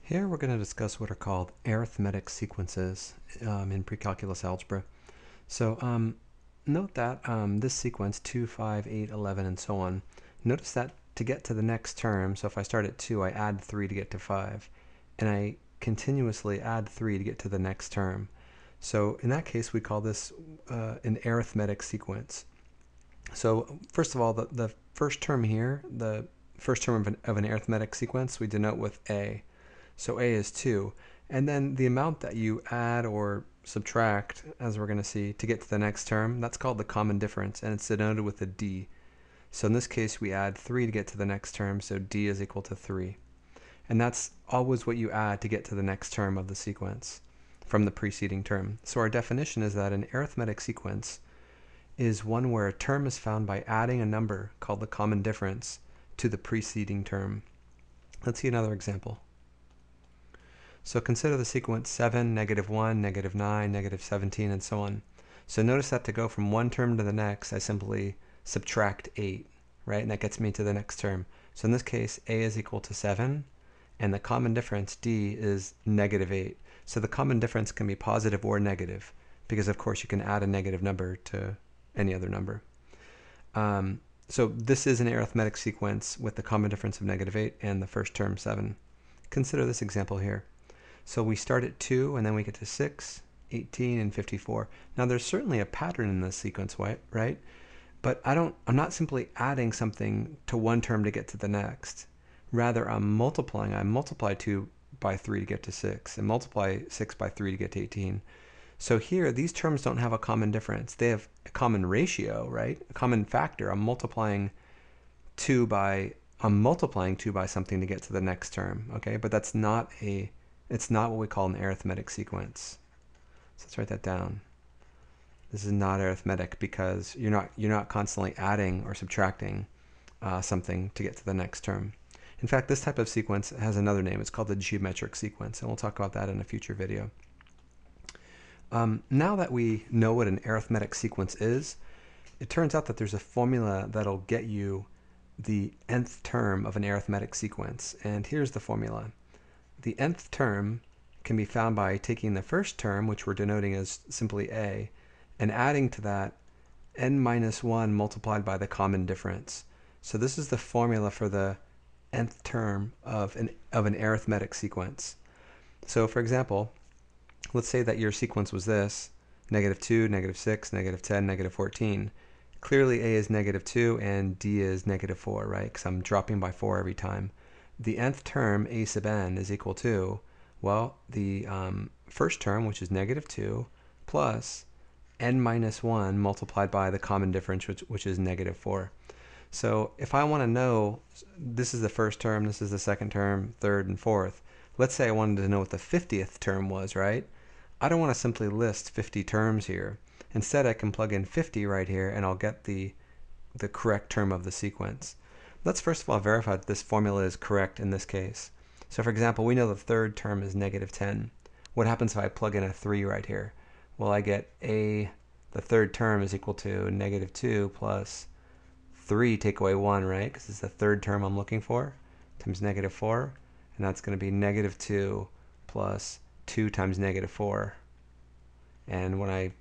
Here we're going to discuss what are called arithmetic sequences in precalculus algebra. So note that this sequence 2, 5, 8, 11, and so on, notice that to get to the next term, so if I start at 2, I add 3 to get to 5, and I continuously add 3 to get to the next term. So in that case, we call this an arithmetic sequence. So first of all, the first term here, the first term of an arithmetic sequence, we denote with A. So A is 2. And then the amount that you add or subtract, as we're going to see, to get to the next term, that's called the common difference, and it's denoted with a D. So in this case, we add 3 to get to the next term, so D is equal to 3. And that's always what you add to get to the next term of the sequence from the preceding term. So our definition is that an arithmetic sequence is one where a term is found by adding a number called the common difference to the preceding term. Let's see another example. So consider the sequence 7, -1, -9, -17, and so on. So notice that to go from one term to the next, I simply subtract 8, right? And that gets me to the next term. So in this case, A is equal to 7, and the common difference, D, is -8. So the common difference can be positive or negative, because of course you can add a negative number to any other number. So this is an arithmetic sequence with the common difference of -8 and the first term 7. Consider this example here. So we start at 2, and then we get to 6, 18, and 54. Now there's certainly a pattern in this sequence, right? But I'm not simply adding something to one term to get to the next. Rather, I'm multiplying. I multiply 2 by 3 to get to 6, and multiply 6 by 3 to get to 18. So here, these terms don't have a common difference. They have a common ratio, right? A common factor. I'm multiplying 2 by something to get to the next term, okay? But it's not what we call an arithmetic sequence. So let's write that down. This is not arithmetic because you're not constantly adding or subtracting something to get to the next term. In fact, this type of sequence has another name. It's called the geometric sequence, and we'll talk about that in a future video. Now that we know what an arithmetic sequence is, it turns out that there's a formula that'll get you the nth term of an arithmetic sequence. And here's the formula. The nth term can be found by taking the first term, which we're denoting as simply A, and adding to that n-1 multiplied by the common difference. So this is the formula for the nth term of an arithmetic sequence. So for example, let's say that your sequence was this: -2, -6, -10, -14. Clearly A is -2 and D is -4, right? Because I'm dropping by 4 every time. The nth term, A sub n, is equal to, well, the first term, which is -2, plus n-1 multiplied by the common difference, which is -4. So if I want to know, this is the first term, this is the second term, third, and fourth. Let's say I wanted to know what the 50th term was, right? I don't want to simply list 50 terms here. Instead, I can plug in 50 right here, and I'll get the correct term of the sequence. Let's first of all verify that this formula is correct in this case. So for example, we know the third term is -10. What happens if I plug in a 3 right here? Well, I get the third term is equal to -2 plus 3 take away 1, right? Because it's the third term I'm looking for, times -4. And that's going to be -2 plus 2 times -4. And when I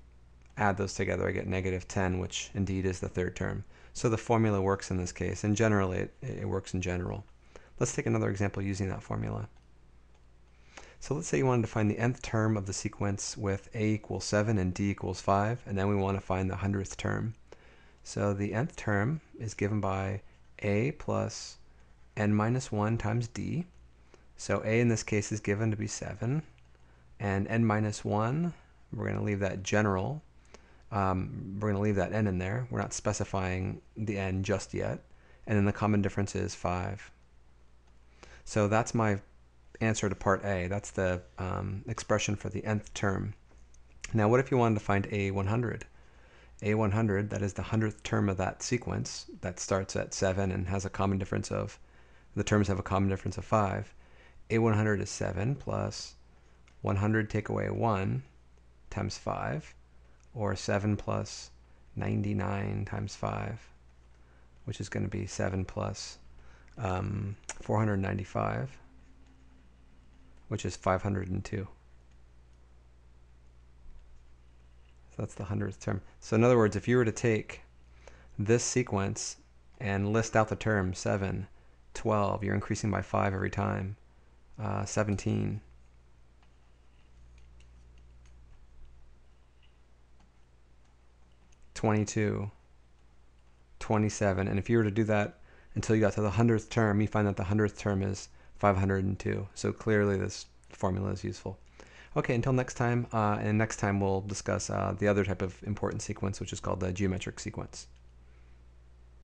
add those together, I get -10, which indeed is the third term. So the formula works in this case, and generally it works in general. Let's take another example using that formula. So let's say you wanted to find the nth term of the sequence with A equals 7 and D equals 5, and then we want to find the 100th term. So the nth term is given by A plus n-1 times D. So A in this case is given to be 7, and n-1, we're going to leave that general. We're going to leave that n in there. We're not specifying the n just yet. And then the common difference is 5. So that's my answer to part A. That's the expression for the nth term. Now what if you wanted to find A100? A100, that is the 100th term of that sequence that starts at 7 and has a common difference of, the terms have a common difference of 5. A100 is 7 plus 100 take away 1 times 5. Or 7 plus 99 times 5, which is going to be 7 plus 495, which is 502. So that's the 100th term. So in other words, if you were to take this sequence and list out the terms 7, 12, you're increasing by 5 every time, 17, 22, 27, and if you were to do that until you got to the 100th term, you find that the 100th term is 502. So clearly this formula is useful. Okay, until next time, and next time we'll discuss the other type of important sequence, which is called the geometric sequence.